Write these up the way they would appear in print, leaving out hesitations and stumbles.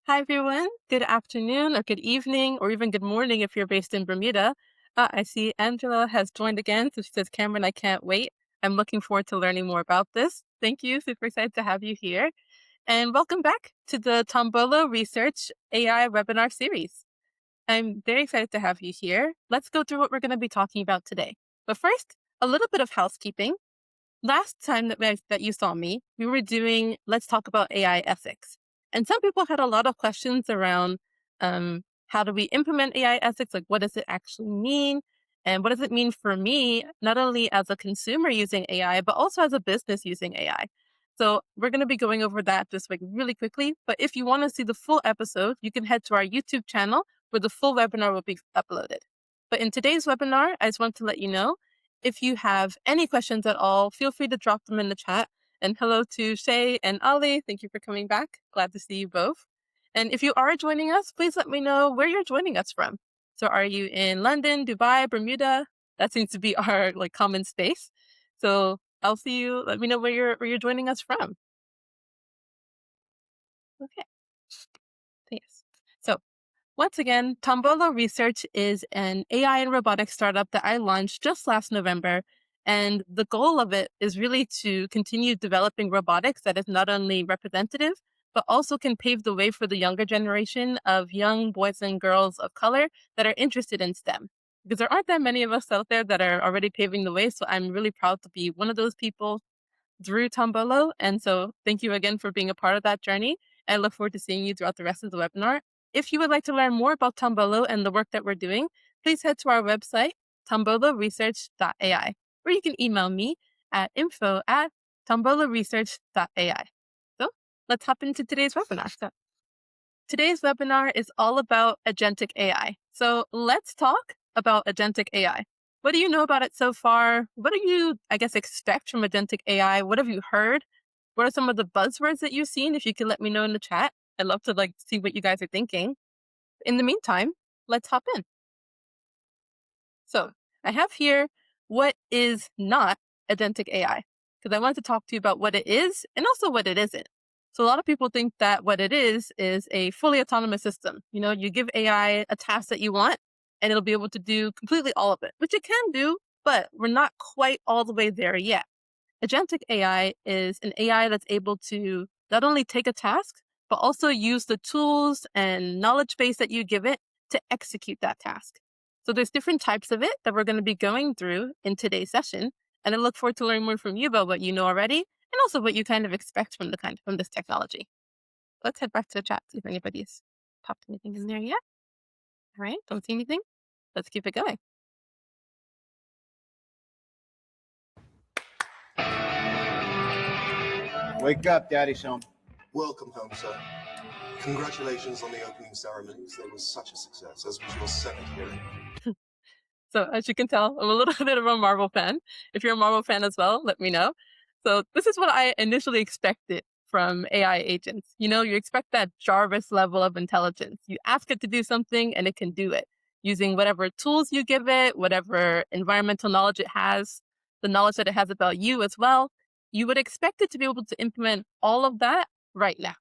Hi, everyone. Good afternoon or good evening or even good morning if you're based in Bermuda. I see Angela has joined again. So she says, Cameron, I can't wait. I'm looking forward to learning more about this. Thank you. Super excited to have you here. And welcome back to the Tombolo Research AI webinar series. I'm very excited to have you here. Let's go through what we're going to be talking about today. But first, a little bit of housekeeping. Last time that you saw me, we were doing Let's Talk About AI Ethics. And some people had a lot of questions around how do we implement AI ethics? Like, what does it actually mean? And what does it mean for me, not only as a consumer using AI, but also as a business using AI? So we're going to be going over that just like really quickly. But if you want to see the full episode, you can head to our YouTube channel where the full webinar will be uploaded. But in today's webinar, I just want to let you know if you have any questions at all, feel free to drop them in the chat. And hello to Shay and Ali. Thank you for coming back. Glad to see you both. And if you are joining us, please let me know where you're joining us from. So are you in London, Dubai, Bermuda? That seems to be our common space. So I'll see you. Let me know where you're joining us from. Okay. Yes. So once again, Tombolo Research is an AI and robotics startup that I launched just last November. And the goal of it is really to continue developing robotics that is not only representative, but also can pave the way for the younger generation of young boys and girls of color that are interested in STEM. Because there aren't that many of us out there that are already paving the way. So I'm really proud to be one of those people through Tombolo. And so thank you again for being a part of that journey. I look forward to seeing you throughout the rest of the webinar. If you would like to learn more about Tombolo and the work that we're doing, please head to our website, tomboloresearch.ai, or you can email me at info@tomboloresearch.ai. So let's hop into today's webinar. So today's webinar is all about Agentic AI. So let's talk about Agentic AI. What do you know about it so far? What do you, expect from Agentic AI? What have you heard? What are some of the buzzwords that you've seen? If you can let me know in the chat, I'd love to see what you guys are thinking. In the meantime, let's hop in. So I have here what is not Agentic AI, because I wanted to talk to you about what it is and also what it isn't. So a lot of people think that what it is a fully autonomous system. You know, you give AI a task that you want and it'll be able to do completely all of it, which it can do, but we're not quite all the way there yet. Agentic AI is an AI that's able to not only take a task, but also use the tools and knowledge base that you give it to execute that task. So there's different types of it that we're going to be going through in today's session. And I look forward to learning more from you about what you know already and also what you kind of expect from this technology. Let's head back to the chat, see if anybody's popped anything in there yet. All right, don't see anything. Let's keep it going. Wake up, Daddy Sean. Welcome home, sir. Congratulations on the opening ceremonies. They were such a success, as was your Senate hearing. So as you can tell, I'm a little bit of a Marvel fan. If you're a Marvel fan as well, let me know. So this is what I initially expected from AI agents. You know, you expect that Jarvis level of intelligence. You ask it to do something and it can do it using whatever tools you give it, whatever environmental knowledge it has, the knowledge that it has about you as well. You would expect it to be able to implement all of that right now.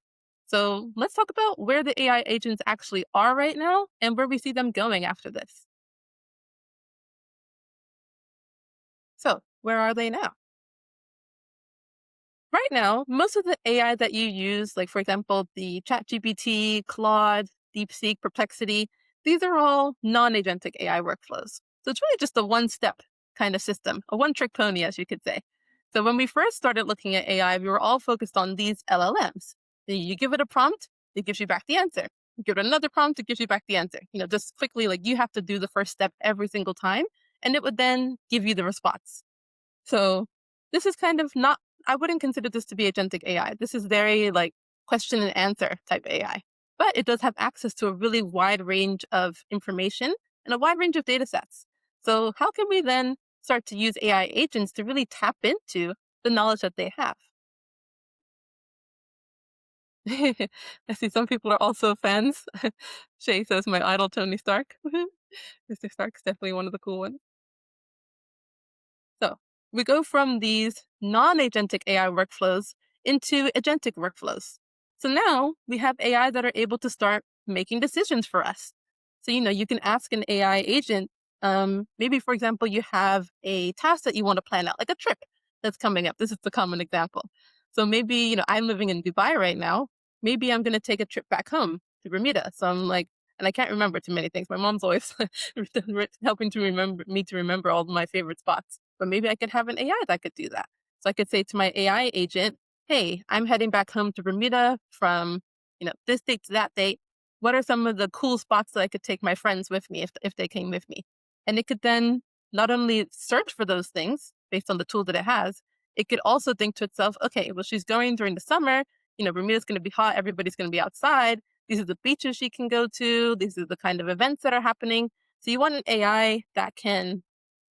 So let's talk about where the AI agents actually are right now and where we see them going after this. So where are they now? Right now, most of the AI that you use, like for example, the ChatGPT, Claude, DeepSeek, Perplexity, these are all non-agentic AI workflows. So it's really just a one-step kind of system, a one-trick pony, as you could say. So when we first started looking at AI, we were all focused on these LLMs. You give it a prompt, it gives you back the answer. You give it another prompt, it gives you back the answer. You know, just quickly, like you have to do the first step every single time, and it would then give you the response. So this is kind of not, I wouldn't consider this to be agentic AI. This is very like question and answer type AI, but it does have access to a really wide range of information and a wide range of data sets. So how can we then start to use AI agents to really tap into the knowledge that they have? I see some people are also fans. Shay says, my idol, Tony Stark. Mr. Stark's definitely one of the cool ones. So we go from these non-agentic AI workflows into agentic workflows. So now we have AI that are able to start making decisions for us. So, you can ask an AI agent, maybe, for example, you have a task that you want to plan out, like a trip that's coming up. This is the common example. So maybe, I'm living in Dubai right now. Maybe I'm going to take a trip back home to Bermuda. So I'm like, and I can't remember too many things. My mom's always helping to remember all of my favorite spots. But maybe I could have an AI that could do that. So I could say to my AI agent, hey, I'm heading back home to Bermuda from, this date to that date. What are some of the cool spots that I could take my friends with me if they came with me? And it could then not only search for those things based on the tool that it has, it could also think to itself, okay, well, she's going during the summer, Bermuda's going to be hot. Everybody's going to be outside. These are the beaches she can go to. These are the kind of events that are happening. So you want an AI that can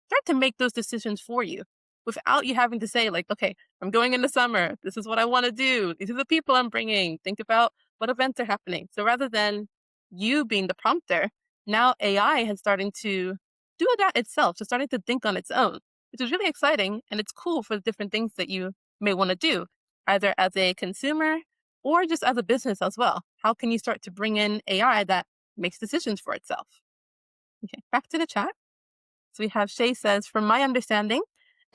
start to make those decisions for you without you having to say, like, okay, I'm going in the summer. This is what I want to do. These are the people I'm bringing. Think about what events are happening. So rather than you being the prompter, now AI has starting to do that itself. So starting to think on its own, which is really exciting. And it's cool for the different things that you may want to do, either as a consumer or just as a business as well. How can you start to bring in AI that makes decisions for itself? Okay, back to the chat. So we have Shay says, from my understanding,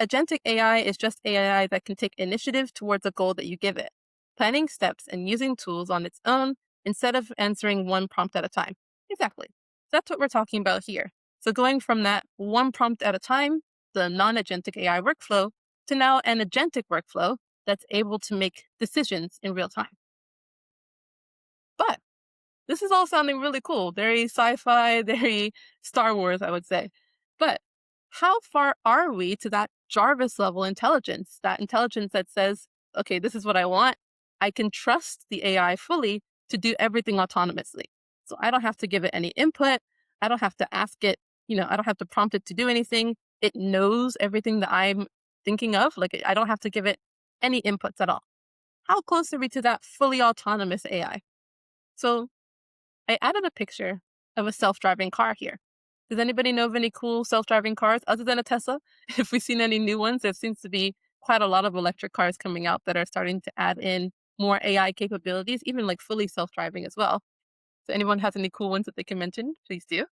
agentic AI is just AI that can take initiative towards a goal that you give it, planning steps and using tools on its own instead of answering one prompt at a time. Exactly. That's what we're talking about here. So going from that one prompt at a time, the non-agentic AI workflow, to now an agentic workflow that's able to make decisions in real time. But this is all sounding really cool, very sci-fi, very Star Wars, I would say. But how far are we to that Jarvis level intelligence, that intelligence that says, okay, this is what I want. I can trust the AI fully to do everything autonomously. So I don't have to give it any input. I don't have to ask it, I don't have to prompt it to do anything. It knows everything that I'm thinking of. Like, I don't have to give it any inputs at all. How close are we to that fully autonomous AI? So I added a picture of a self-driving car here. Does anybody know of any cool self-driving cars other than a Tesla? If we've seen any new ones, there seems to be quite a lot of electric cars coming out that are starting to add in more AI capabilities, even like fully self-driving as well. So anyone has any cool ones that they can mention, please do.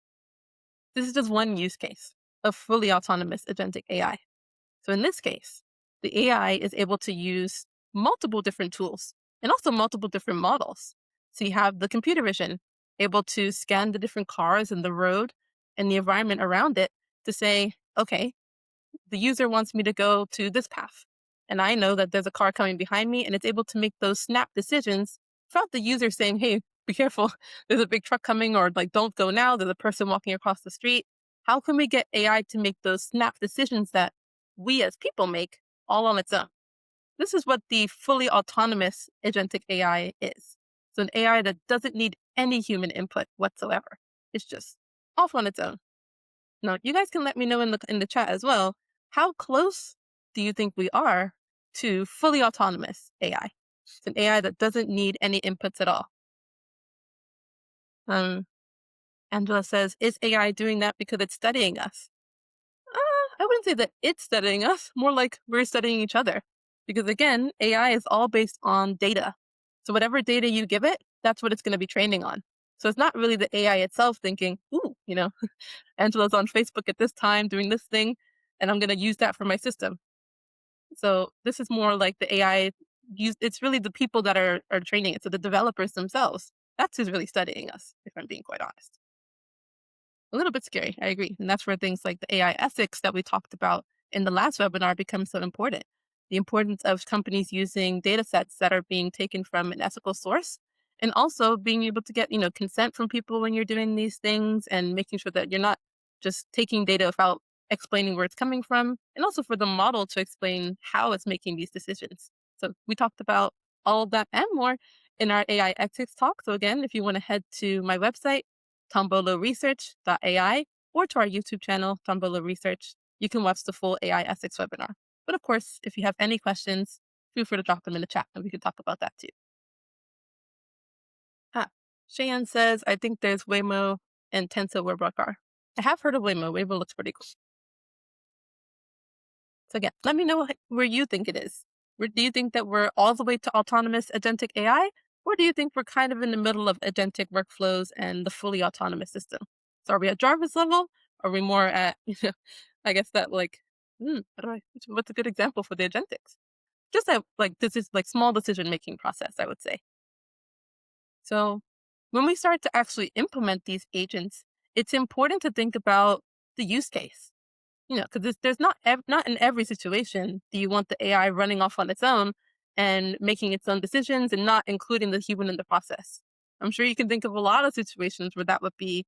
This is just one use case of fully autonomous agentic AI. So in this case, the AI is able to use multiple different tools and also multiple different models. So you have the computer vision able to scan the different cars and the road and the environment around it to say, okay, the user wants me to go to this path. And I know that there's a car coming behind me, and it's able to make those snap decisions without the user saying, hey, be careful, there's a big truck coming, or like, don't go now, there's a person walking across the street. How can we get AI to make those snap decisions that we as people make all on its own? This is what the fully autonomous agentic AI is. So an AI that doesn't need any human input whatsoever. It's just off on its own. Now, you guys can let me know in the chat as well. How close do you think we are to fully autonomous AI? It's an AI that doesn't need any inputs at all. Angela says, is AI doing that because it's studying us? I wouldn't say that it's studying us, more like we're studying each other. Because again, AI is all based on data. So whatever data you give it, that's what it's going to be training on. So it's not really the AI itself thinking, ooh, Angela's on Facebook at this time doing this thing, and I'm going to use that for my system. So this is more like the AI it's really the people that are training it. So the developers themselves, that's who's really studying us, if I'm being quite honest. A little bit scary, I agree. And that's where things like the AI ethics that we talked about in the last webinar become so important. The importance of companies using data sets that are being taken from an ethical source, and also being able to get, consent from people when you're doing these things, and making sure that you're not just taking data without explaining where it's coming from, and also for the model to explain how it's making these decisions. So we talked about all of that and more in our AI ethics talk. So again, if you want to head to my website, tomboloresearch.ai, or to our YouTube channel, Tombolo Research, you can watch the full AI ethics webinar. But of course, if you have any questions, feel free to drop them in the chat and we can talk about that too. Cheyenne says, I think there's Waymo and Tenso Webrock. I have heard of Waymo. Waymo looks pretty cool. So again, let me know where you think it is. Do you think that we're all the way to autonomous agentic AI? Or do you think we're kind of in the middle of agentic workflows and the fully autonomous system? So are we at Jarvis level? Or are we more at, I guess that like, what's a good example for the agentics? Just that like this is like small decision making process, I would say. So when we start to actually implement these agents, it's important to think about the use case. Because there's not in every situation do you want the AI running off on its own and making its own decisions and not including the human in the process. I'm sure you can think of a lot of situations where that would be,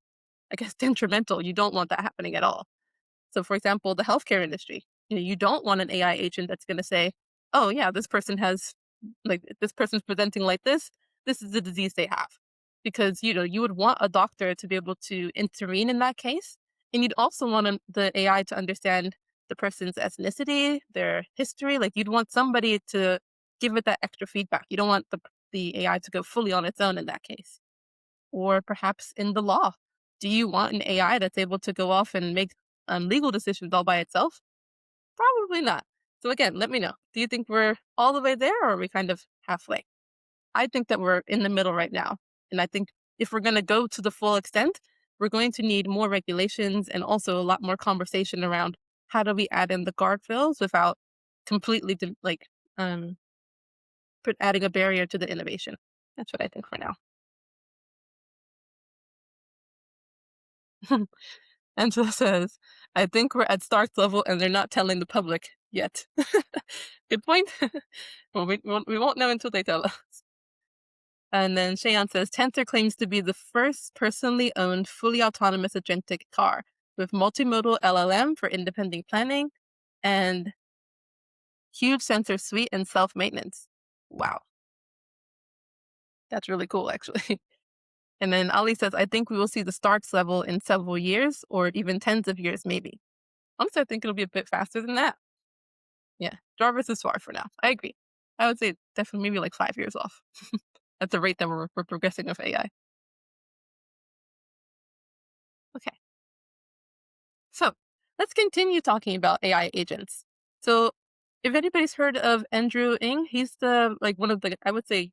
I guess, detrimental. You don't want that happening at all. So, for example, the healthcare industry, you don't want an AI agent that's going to say, "Oh, yeah, this person has, like, this person's presenting like this. This is the disease they have," because you would want a doctor to be able to intervene in that case, and you'd also want the AI to understand the person's ethnicity, their history. Like, you'd want somebody to give it that extra feedback. You don't want the AI to go fully on its own in that case. Or perhaps in the law. Do you want an AI that's able to go off and make legal decisions all by itself? Probably not. So again, let me know. Do you think we're all the way there or are we kind of halfway? I think that we're in the middle right now. And I think if we're going to go to the full extent, we're going to need more regulations and also a lot more conversation around how do we add in the guardrails without completely um, adding a barrier to the innovation. That's what I think for now. Angela says, I think we're at Stark's level and they're not telling the public yet. Good point. Well, we won't know until they tell us. And then Shayan says, Tensor claims to be the first personally owned, fully autonomous agentic car with multimodal LLM for independent planning and huge sensor suite and self-maintenance. Wow. That's really cool, actually. And then Ali says, I think we will see the Stark's level in several years or even tens of years, maybe. Honestly, I think it'll be a bit faster than that. Yeah, Jarvis is far for now. I agree. I would say definitely maybe like 5 years off at the rate that we're progressing with AI. Okay, so let's continue talking about AI agents. So if anybody's heard of Andrew Ng, he's the like one of the I would say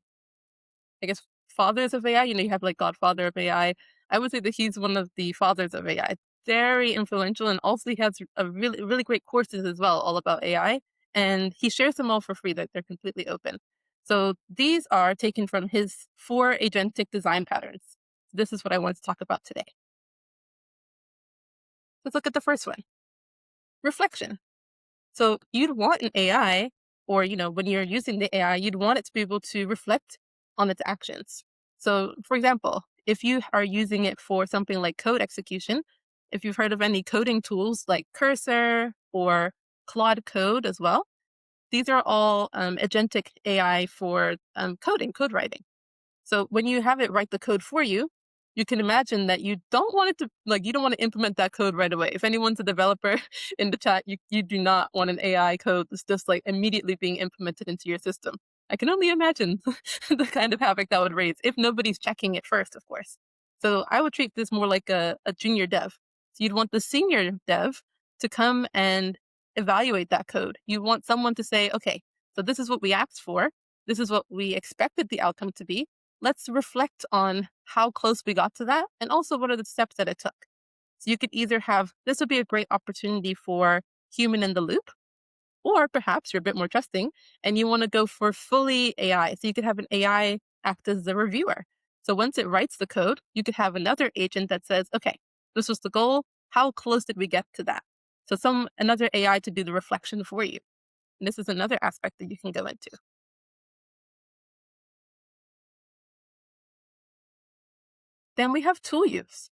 I guess fathers of AI. You have like Godfather of AI. I would say that he's one of the fathers of AI. Very influential, and also he has a really great courses as well, all about AI. And he shares them all for free. That they're completely open. So these are taken from his 4 agentic design patterns. This is what I want to talk about today. Let's look at the first one: reflection. So you'd want an AI, or when you're using the AI, you'd want it to be able to reflect on its actions. So, for example, if you are using it for something like code execution, if you've heard of any coding tools like Cursor or Claude Code as well, these are all agentic AI for code writing. So when you have it write the code for you, you can imagine that you don't want it to you don't want to implement that code right away. If anyone's a developer in the chat, you do not want an AI code that's just like immediately being implemented into your system. I can only imagine the kind of havoc that would raise if nobody's checking it first, of course. So I would treat this more like a junior dev. So you'd want the senior dev to come and evaluate that code. You want someone to say, okay, so this is what we asked for. This is what we expected the outcome to be. Let's reflect on how close we got to that and also what are the steps that it took. So you could either have this would be a great opportunity for human in the loop, or perhaps you're a bit more trusting and you want to go for fully AI. So you could have an AI act as the reviewer. So once it writes the code, you could have another agent that says, okay, this was the goal. How close did we get to that? So another AI to do the reflection for you. And this is another aspect that you can go into. Then we have tool use.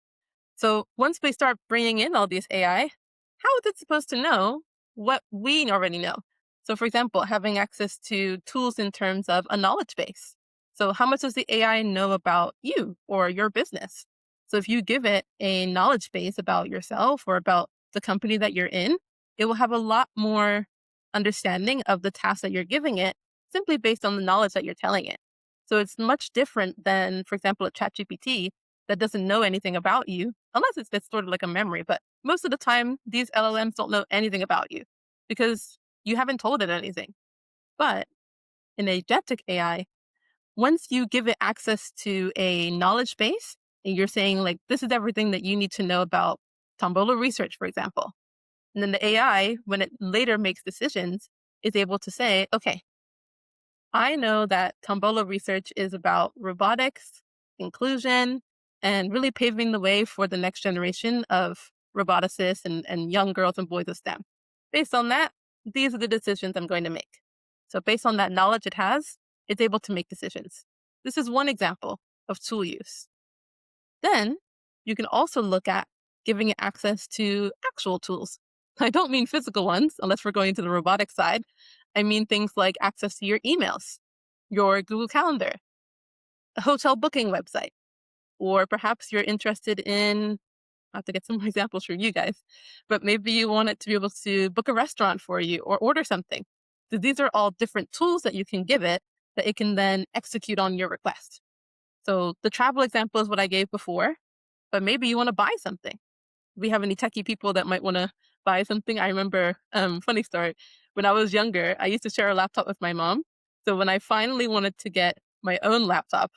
So once we start bringing in all these AI, how is it supposed to know what we already know? So for example, having access to tools in terms of a knowledge base. So how much does the AI know about you or your business? So if you give it a knowledge base about yourself or about the company that you're in, it will have a lot more understanding of the task that you're giving it simply based on the knowledge that you're telling it. So it's much different than, for example, a ChatGPT that doesn't know anything about you, unless it's sort of like a memory. But most of the time, these LLMs don't know anything about you because you haven't told it anything. But in agentic AI, once you give it access to a knowledge base, and you're saying like, this is everything that you need to know about Tombolo Research, for example. And then the AI, when it later makes decisions, is able to say, okay, I know that Tombolo Research is about robotics, inclusion, and really paving the way for the next generation of roboticists and young girls and boys of STEM. Based on that, these are the decisions I'm going to make. So based on that knowledge it has, it's able to make decisions. This is one example of tool use. Then you can also look at giving it access to actual tools. I don't mean physical ones, unless we're going to the robotic side. I mean things like access to your emails, your Google Calendar, a hotel booking website, or perhaps you're interested in, I have to get some more examples from you guys, but maybe you want it to be able to book a restaurant for you or order something. So these are all different tools that you can give it that it can then execute on your request. So the travel example is what I gave before, but maybe you want to buy something. We have any techie people that might want to buy something? I remember, funny story, when I was younger, I used to share a laptop with my mom. So when I finally wanted to get my own laptop,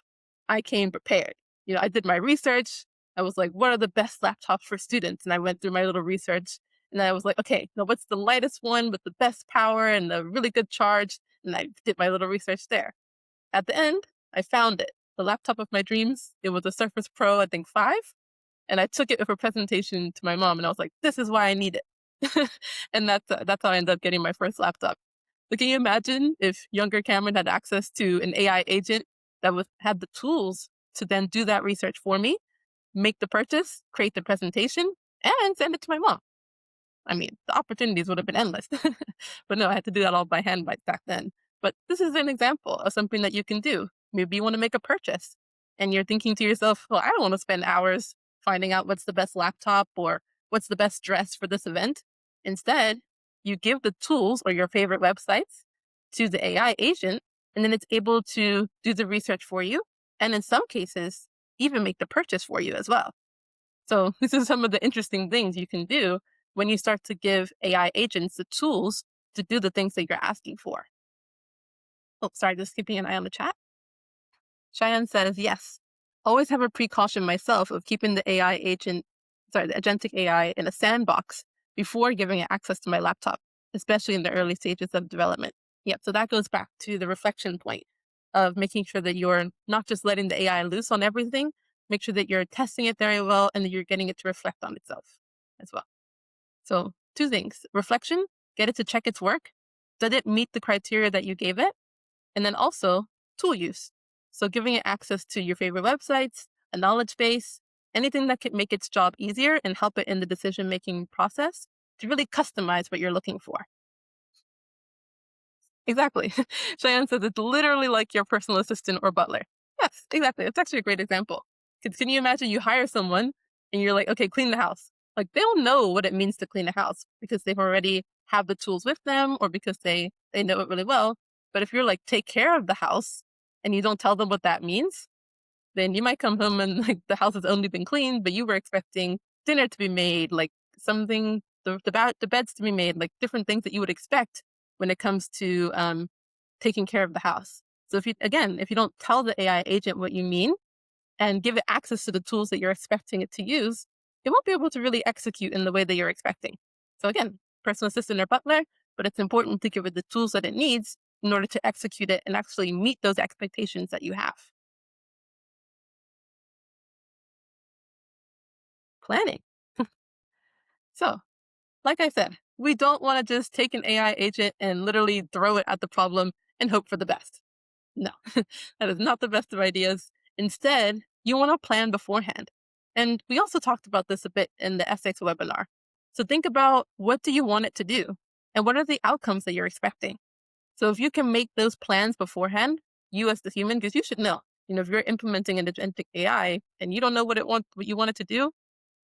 I came prepared. I did my research. I was like, what are the best laptops for students? And I went through my little research and I was like, okay, now what's the lightest one with the best power and the really good charge? And I did my little research there. At the end, I found it. The laptop of my dreams. It was a Surface Pro, I think 5. And I took it for a presentation to my mom, and I was like, "This is why I need it." And that's how I ended up getting my first laptop. But can you imagine if younger Cameron had access to an AI agent that had the tools to then do that research for me, make the purchase, create the presentation, and send it to my mom? I mean, the opportunities would have been endless. But no, I had to do that all by hand back then. But this is an example of something that you can do. Maybe you want to make a purchase and you're thinking to yourself, well, I don't want to spend hours finding out what's the best laptop or what's the best dress for this event. Instead, you give the tools or your favorite websites to the AI agent, and then it's able to do the research for you. And in some cases, even make the purchase for you as well. So this is some of the interesting things you can do when you start to give AI agents the tools to do the things that you're asking for. Oh, sorry, just keeping an eye on the chat. Cheyenne says, yes, always have a precaution myself of keeping the the agentic AI in a sandbox before giving it access to my laptop, especially in the early stages of development. Yep, so that goes back to the reflection point of making sure that you're not just letting the AI loose on everything, make sure that you're testing it very well and that you're getting it to reflect on itself as well. So 2 things, reflection, get it to check its work. Did it meet the criteria that you gave it? And then also tool use. So giving it access to your favorite websites, a knowledge base, anything that could make its job easier and help it in the decision-making process to really customize what you're looking for. Exactly. Cheyenne says it's literally like your personal assistant or butler. Yes, exactly. It's actually a great example. Because can you imagine you hire someone and you're like, okay, clean the house. Like they'll know what it means to clean a house because they've already have the tools with them or because they know it really well. But if you're like, take care of the house and you don't tell them what that means, then you might come home and like the house has only been cleaned, but you were expecting dinner to be made, like something, the beds to be made, like different things that you would expect when it comes to taking care of the house. So if you don't tell the AI agent what you mean and give it access to the tools that you're expecting it to use, it won't be able to really execute in the way that you're expecting. So again, personal assistant or butler, but it's important to give it the tools that it needs in order to execute it and actually meet those expectations that you have. Planning. So, like I said, we don't want to just take an AI agent and literally throw it at the problem and hope for the best. No, that is not the best of ideas. Instead, you want to plan beforehand. And we also talked about this a bit in the ethics webinar. So think about, what do you want it to do? And what are the outcomes that you're expecting? So if you can make those plans beforehand, you as the human, because you should know, if you're implementing an agentic AI and you don't know what you want it to do,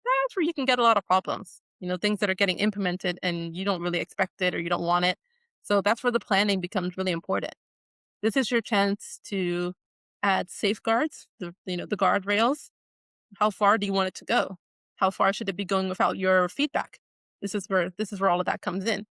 that's where you can get a lot of problems. Things that are getting implemented and you don't really expect it or you don't want it. So that's where the planning becomes really important. This is your chance to add safeguards, the guardrails. How far do you want it to go? How far should it be going without your feedback? This is where all of that comes in.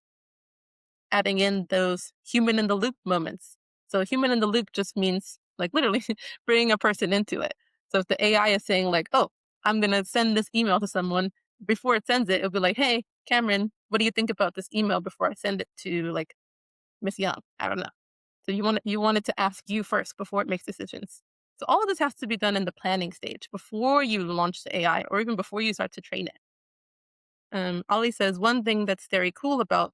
Adding in those human in the loop moments. So human in the loop just means like literally bringing a person into it. So if the AI is saying like, oh, I'm going to send this email to someone, before it sends it, it'll be like, hey, Cameron, what do you think about this email before I send it to like Miss Young? I don't know. So you want it to ask you first before it makes decisions. So all of this has to be done in the planning stage before you launch the AI or even before you start to train it. Ollie says one thing that's very cool about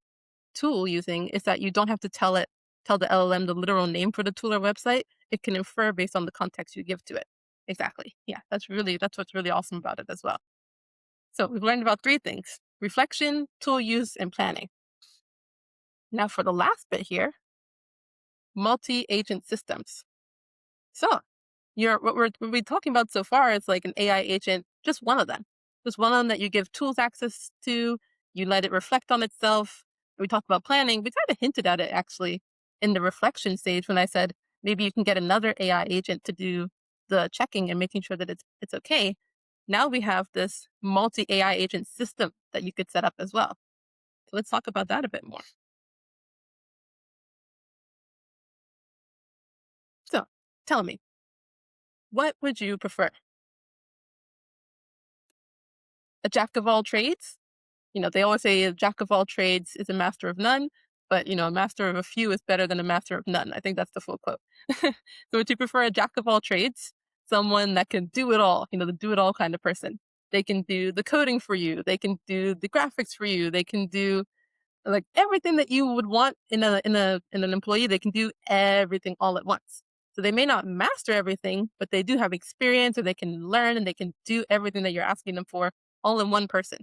tool using is that you don't have to tell the LLM the literal name for the tool or website. It can infer based on the context you give to it. Exactly. Yeah, that's what's really awesome about it as well. So we've learned about 3 things: reflection, tool use, and planning. Now for the last bit here, multi-agent systems. So what we're talking about so far is like an AI agent, just one of them. Just one of them that you give tools access to, you let it reflect on itself. We talked about planning. We kind of hinted at it actually in the reflection stage when I said maybe you can get another AI agent to do the checking and making sure that it's okay. Now we have this multi AI agent system that you could set up as well. So let's talk about that a bit more. So tell me, what would you prefer? A jack of all trades? They always say a jack of all trades is a master of none, but a master of a few is better than a master of none. I think that's the full quote. So would you prefer a jack of all trades? Someone that can do it all, the do it all kind of person. They can do the coding for you. They can do the graphics for you. They can do like everything that you would want in an employee. They can do everything all at once. So they may not master everything, but they do have experience or they can learn and they can do everything that you're asking them for all in one person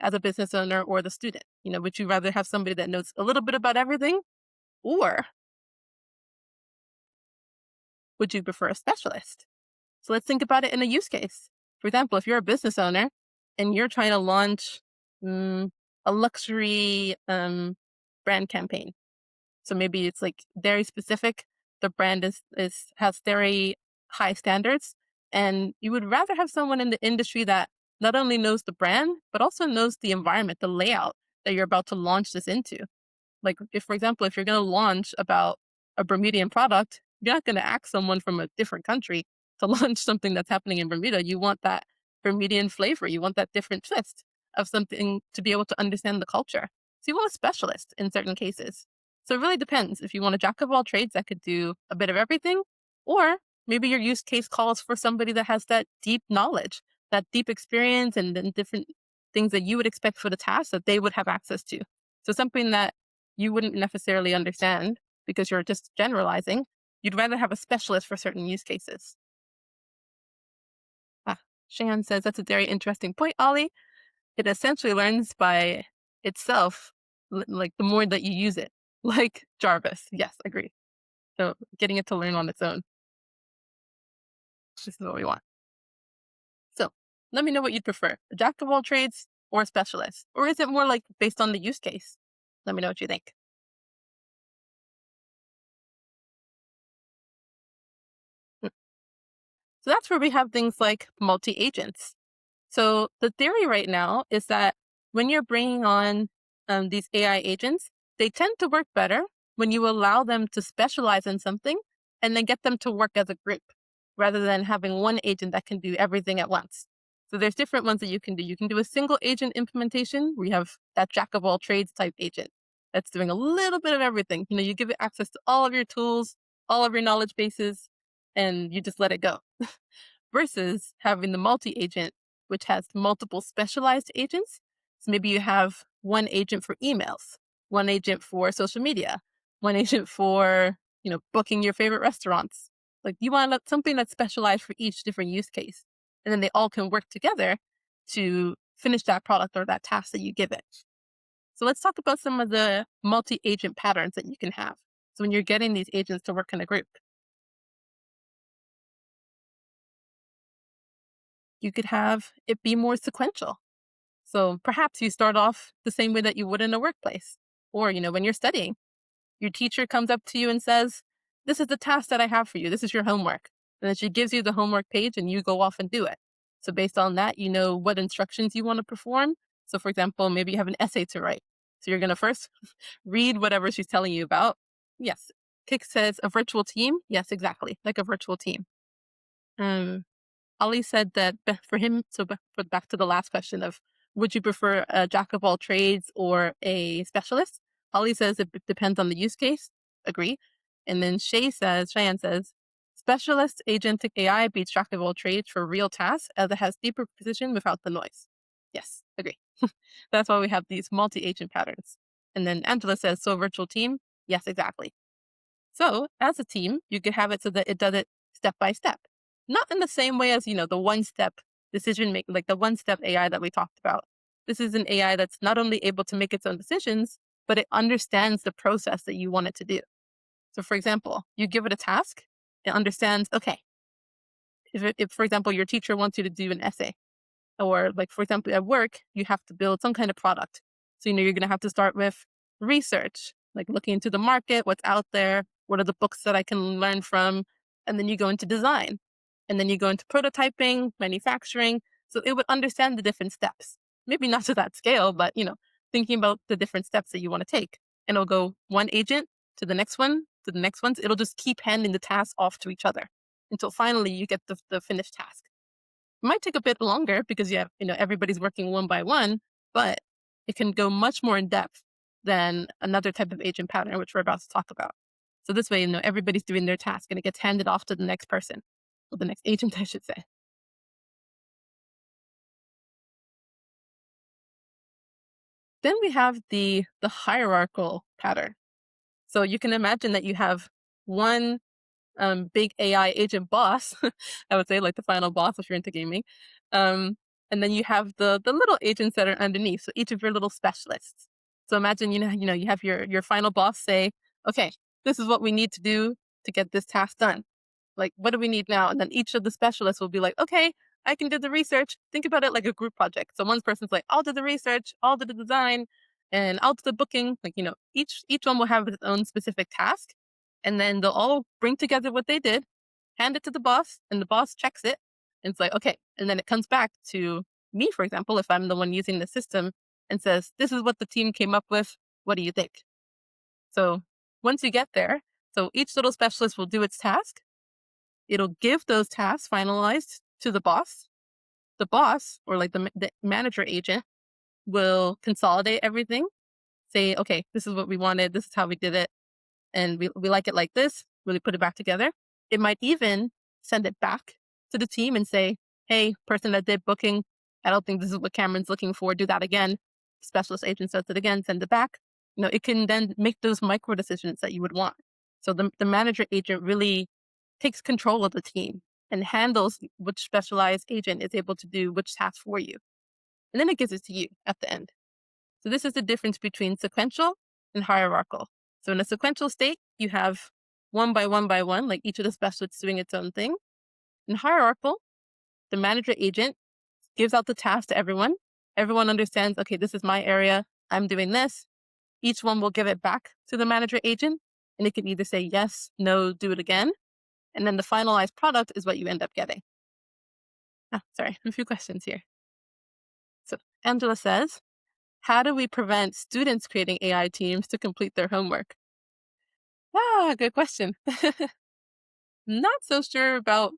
as a business owner or the student. Would you rather have somebody that knows a little bit about everything, or would you prefer a specialist? So let's think about it in a use case. For example, if you're a business owner and you're trying to launch a luxury brand campaign, so maybe it's like very specific. The brand has very high standards, and you would rather have someone in the industry that not only knows the brand but also knows the environment, the layout that you're about to launch this into. Like, if, for example, if you're going to launch about a Bermudian product, you're not going to ask someone from a different country to launch something that's happening in Bermuda. You want that Bermudian flavor. You want that different twist of something to be able to understand the culture. So you want a specialist in certain cases. So it really depends. If you want a jack of all trades that could do a bit of everything, or maybe your use case calls for somebody that has that deep knowledge, that deep experience, and then different things that you would expect for the task that they would have access to. So something that you wouldn't necessarily understand because you're just generalizing. You'd rather have a specialist for certain use cases. Shan says that's a very interesting point, Ollie. It essentially learns by itself, like the more that you use it, like Jarvis. Yes, agree. So getting it to learn on its own. This is what we want. So let me know what you'd prefer: a jack of all trades or a specialist, or is it more like based on the use case? Let me know what you think. So that's where we have things like multi-agents. So the theory right now is that when you're bringing on these AI agents, they tend to work better when you allow them to specialize in something and then get them to work as a group rather than having one agent that can do everything at once. So there's different ones that you can do. You can do a single agent implementation where you have that jack of all trades type agent that's doing a little bit of everything. You give it access to all of your tools, all of your knowledge bases, and you just let it go. Versus having the multi-agent, which has multiple specialized agents. So maybe you have one agent for emails, one agent for social media, one agent for, booking your favorite restaurants. Like, you want something that's specialized for each different use case. And then they all can work together to finish that product or that task that you give it. So let's talk about some of the multi-agent patterns that you can have. So when you're getting these agents to work in a group, you could have it be more sequential. So perhaps you start off the same way that you would in a workplace. Or, when you're studying, your teacher comes up to you and says, this is the task that I have for you. This is your homework. And then she gives you the homework page and you go off and do it. So based on that, you know what instructions you want to perform. So for example, maybe you have an essay to write. So you're going to first read whatever she's telling you about. Yes, Kik says a virtual team. Yes, exactly, like a virtual team. Ali said that for him, for back to the last question of would you prefer a jack of all trades or a specialist? Ali says it depends on the use case. Agree. And then Cheyenne says, specialist agentic AI beats jack of all trades for real tasks as it has deeper precision without the noise. Yes, agree. That's why we have these multi-agent patterns. And then Angela says, so virtual team? Yes, exactly. So as a team, you could have it so that it does it step by step. Not in the same way as, the one-step decision making, like the one-step AI that we talked about. This is an AI that's not only able to make its own decisions, but it understands the process that you want it to do. So for example, you give it a task, it understands, okay, if for example, your teacher wants you to do an essay, or like, for example, at work, you have to build some kind of product. So, you're going to have to start with research, like looking into the market, what's out there, what are the books that I can learn from? And then you go into design, and then you go into prototyping, manufacturing. So it would understand the different steps, maybe not to that scale, but, thinking about the different steps that you want to take. And it'll go one agent to the next one, to the next ones. It'll just keep handing the tasks off to each other until finally you get the finished task. It might take a bit longer because you have, everybody's working one by one, but it can go much more in depth than another type of agent pattern, which we're about to talk about. So this way, everybody's doing their task and it gets handed off to the next person, or the next agent, I should say. Then we have the hierarchical pattern. So you can imagine that you have one big AI agent boss, I would say, like the final boss if you're into gaming. And then you have the little agents that are underneath. So each of your little specialists. So imagine, you have your final boss say, okay, this is what we need to do to get this task done. Like, what do we need now? And then each of the specialists will be like, okay, I can do the research. Think about it like a group project. So one person's like, I'll do the research, I'll do the design, and I'll do the booking. Like, each one will have its own specific task. And then they'll all bring together what they did, hand it to the boss, and the boss checks it. And it's like, okay. And then it comes back to me, for example, if I'm the one using the system, and says, this is what the team came up with. What do you think? So once you get there, so each little specialist will do its task. It'll give those tasks finalized to the boss. The boss, or like the manager agent, will consolidate everything, say, okay, this is what we wanted. This is how we did it. And we like it like this, really put it back together. It might even send it back to the team and say, hey, person that did booking, I don't think this is what Kameron's looking for. Do that again. Specialist agent does it again, send it back. It can then make those micro decisions that you would want. So the manager agent really takes control of the team and handles which specialized agent is able to do which task for you. And then it gives it to you at the end. So this is the difference between sequential and hierarchical. So in a sequential state, you have one by one, like each of the specialists doing its own thing. In hierarchical, the manager agent gives out the task to everyone. Everyone understands, okay, this is my area. I'm doing this. Each one will give it back to the manager agent, and it can either say yes, no, do it again. And then the finalized product is what you end up getting. Sorry, a few questions here. So Angela says, how do we prevent students creating AI teams to complete their homework? Good question. Not so sure about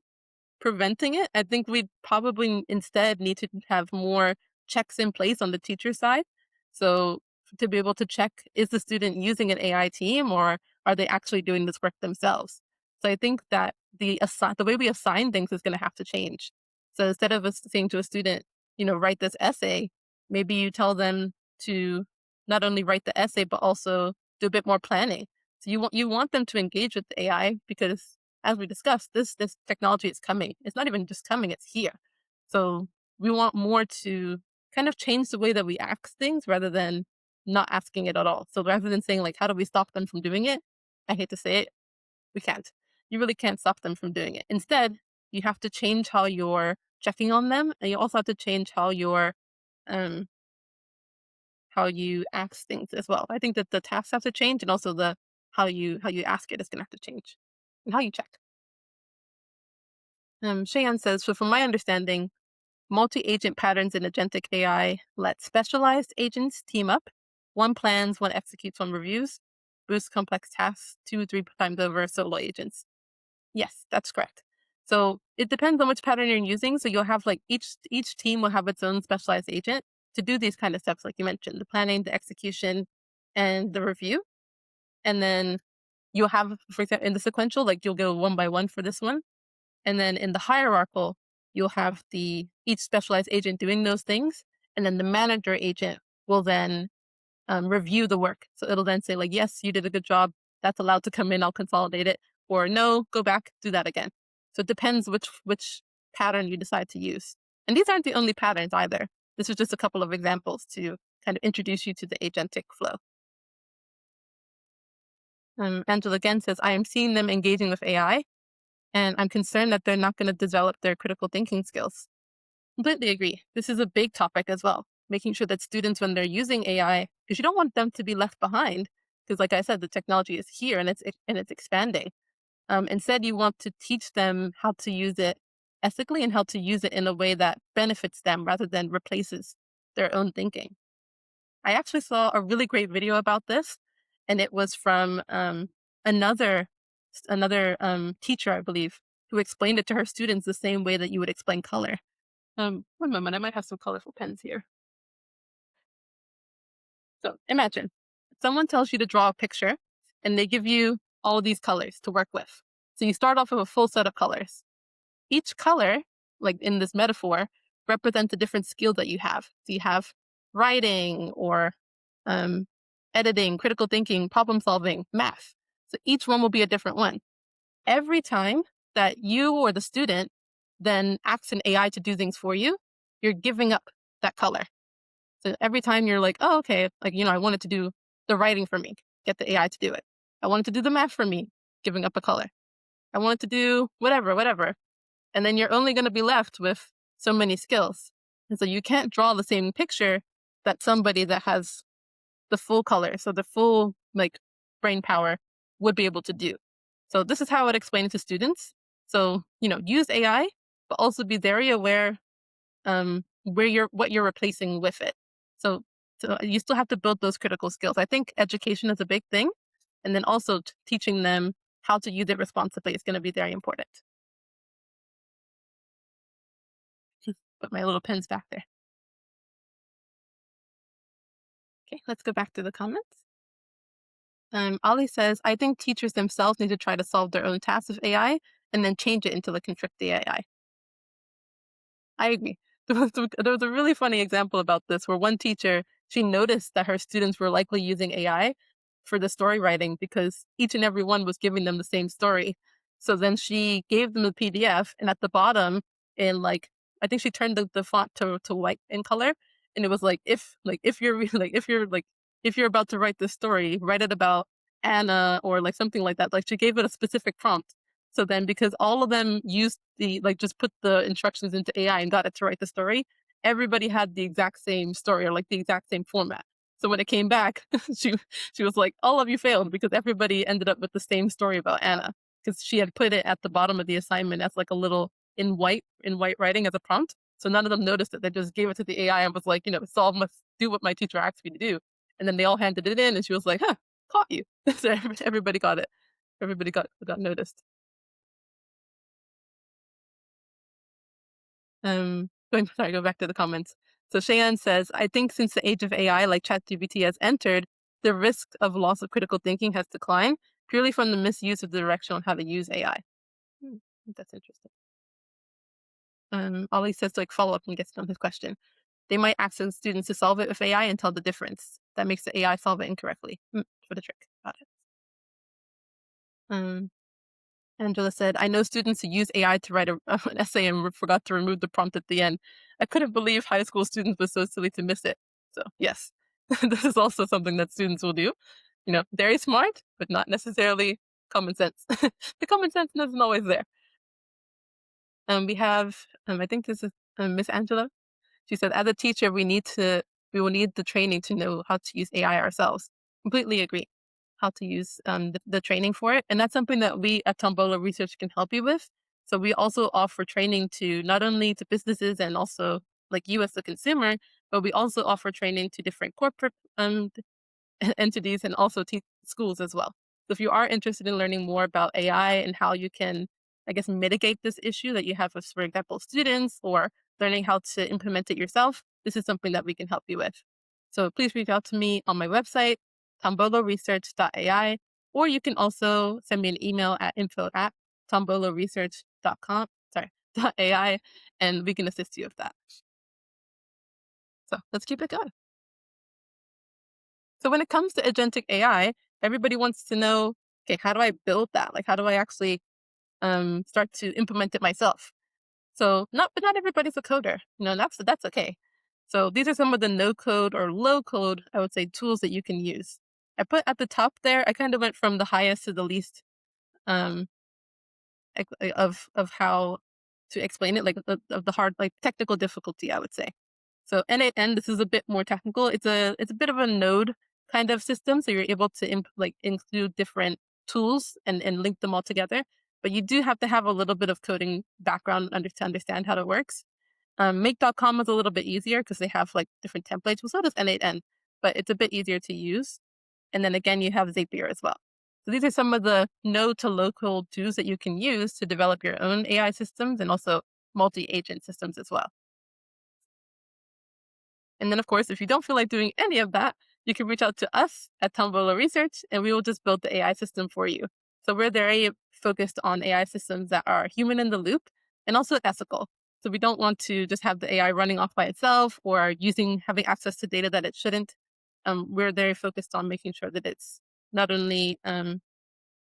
preventing it. I think we'd probably instead need to have more checks in place on the teacher side. So to be able to check, is the student using an AI team or are they actually doing this work themselves? So I think that the way we assign things is going to have to change. So instead of us saying to a student, write this essay, maybe you tell them to not only write the essay, but also do a bit more planning. So you want them to engage with the AI because, as we discussed, this technology is coming. It's not even just coming, it's here. So we want more to kind of change the way that we ask things rather than not asking it at all. So rather than saying like, how do we stop them from doing it? I hate to say it, we can't. You really can't stop them from doing it. Instead, you have to change how you're checking on them, and you also have to change how you ask things as well. I think that the tasks have to change, and also the how you ask it is going to have to change, and how you check. Cheyenne says, so from my understanding, multi-agent patterns in agentic AI let specialized agents team up. One plans, one executes, one reviews. boost complex tasks 2-3 times over solo agents. Yes, that's correct. So it depends on which pattern you're using. So you'll have like each team will have its own specialized agent to do these kind of steps, like you mentioned, the planning, the execution, and the review. And then you'll have, for example, in the sequential, like you'll go one by one for this one. And then in the hierarchical, you'll have each specialized agent doing those things. And then the manager agent will then review the work. So it'll then say like, yes, you did a good job. That's allowed to come in. I'll consolidate it. Or no, go back, do that again. So it depends which pattern you decide to use. And these aren't the only patterns either. This is just a couple of examples to kind of introduce you to the agentic flow. Angela again says, I am seeing them engaging with AI, and I'm concerned that they're not going to develop their critical thinking skills. Completely agree. This is a big topic as well, making sure that students, when they're using AI, because you don't want them to be left behind, because like I said, the technology is here and it's expanding. Instead, you want to teach them how to use it ethically and how to use it in a way that benefits them rather than replaces their own thinking. I actually saw a really great video about this, and it was from another teacher, I believe, who explained it to her students the same way that you would explain color. One moment, I might have some colorful pens here. So imagine someone tells you to draw a picture and they give you all these colors to work with. So you start off with a full set of colors. Each color, like in this metaphor, represents a different skill that you have. So you have writing or editing, critical thinking, problem solving, math. So each one will be a different one. Every time that you or the student then asks an AI to do things for you, you're giving up that color. So every time you're like, oh, okay, like, I wanted to do the writing for me, get the AI to do it. I wanted to do the math for me, giving up a color. I wanted to do whatever. And then you're only going to be left with so many skills. And so you can't draw the same picture that somebody that has the full color, so the full like brain power would be able to do. So this is how I would explain it to students. So, use AI, but also be very aware what you're replacing with it. So you still have to build those critical skills. I think education is a big thing. And then also teaching them how to use it responsibly is going to be very important. Just put my little pens back there. Okay, let's go back to the comments. Ali says, I think teachers themselves need to try to solve their own tasks with AI and then change it into the constrict the AI. I agree. There was a really funny example about this where one teacher, she noticed that her students were likely using AI for the story writing because each and every one was giving them the same story. So then she gave them the PDF, and at the bottom, in I think she turned the font to white in color, and it was like if you're if you're about to write this story, write it about Anna or like something like that. Like she gave it a specific prompt. So then, because all of them used just put the instructions into AI and got it to write the story, everybody had the exact same story or like the exact same format. So when it came back, she was like, all of you failed because everybody ended up with the same story about Anna because she had put it at the bottom of the assignment as like a little in white writing as a prompt. So none of them noticed it. They just gave it to the AI and was like, solve must do what my teacher asked me to do. And then they all handed it in and she was like, huh, caught you. So everybody got it. Everybody got noticed. Go back to the comments. So Cheyenne says, I think since the age of AI, like ChatGPT has entered, the risk of loss of critical thinking has declined purely from the misuse of the direction on how to use AI. I think that's interesting. Ollie says to follow up and gets on his question. They might ask the students to solve it with AI and tell the difference. That makes the AI solve it incorrectly. For the trick. Got it. Angela said, I know students who use AI to write an essay and forgot to remove the prompt at the end. I couldn't believe high school students were so silly to miss it. So yes, this is also something that students will do. Very smart, but not necessarily common sense. The common sense isn't always there. We have, I think this is Miss Angela. She said, as a teacher, we will need the training to know how to use AI ourselves. Completely agree. How to use the training for it. And that's something that we at Tombolo Research can help you with. So we also offer training to not only to businesses and also like you as the consumer, but we also offer training to different corporate entities and also schools as well. So if you are interested in learning more about AI and how you can, I guess, mitigate this issue that you have with, for example, students, or learning how to implement it yourself, this is something that we can help you with. So please reach out to me on my website, tomboloresearch.ai, or you can also send me an email at info@tomboloresearch.com, .ai, and we can assist you with that. So let's keep it going. So when it comes to agentic AI, everybody wants to know, okay, how do I build that? Like, how do I actually start to implement it myself? So but not everybody's a coder. That's okay. So these are some of the no code or low code, I would say, tools that you can use. I put at the top there, I kind of went from the highest to the least um, of how to explain it, like of the hard, like technical difficulty, I would say. So N8N, this is a bit more technical. It's a bit of a node kind of system, so you're able to include different tools and link them all together. But you do have to have a little bit of coding background to understand how it works. Make.com is a little bit easier because they have like different templates. Well, so does N8N, but it's a bit easier to use. And then again, you have Zapier as well. So these are some of the no to low code tools that you can use to develop your own AI systems and also multi-agent systems as well. And then, of course, if you don't feel like doing any of that, you can reach out to us at Tombolo Research, and we will just build the AI system for you. So we're very focused on AI systems that are human in the loop and also ethical. So we don't want to just have the AI running off by itself or having access to data that it shouldn't. We're very focused on making sure that it's not only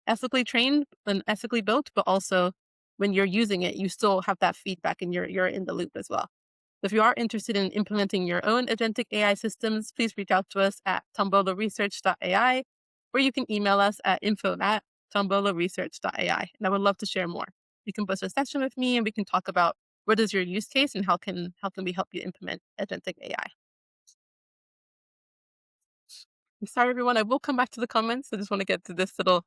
ethically trained and ethically built, but also when you're using it, you still have that feedback and you're in the loop as well. So if you are interested in implementing your own agentic AI systems, please reach out to us at tomboloresearch.ai, or you can email us at info@tomboloresearch.ai, and I would love to share more. You can post a session with me and we can talk about what is your use case and how can we help you implement agentic AI. I'm sorry, everyone. I will come back to the comments. I just want to get to this little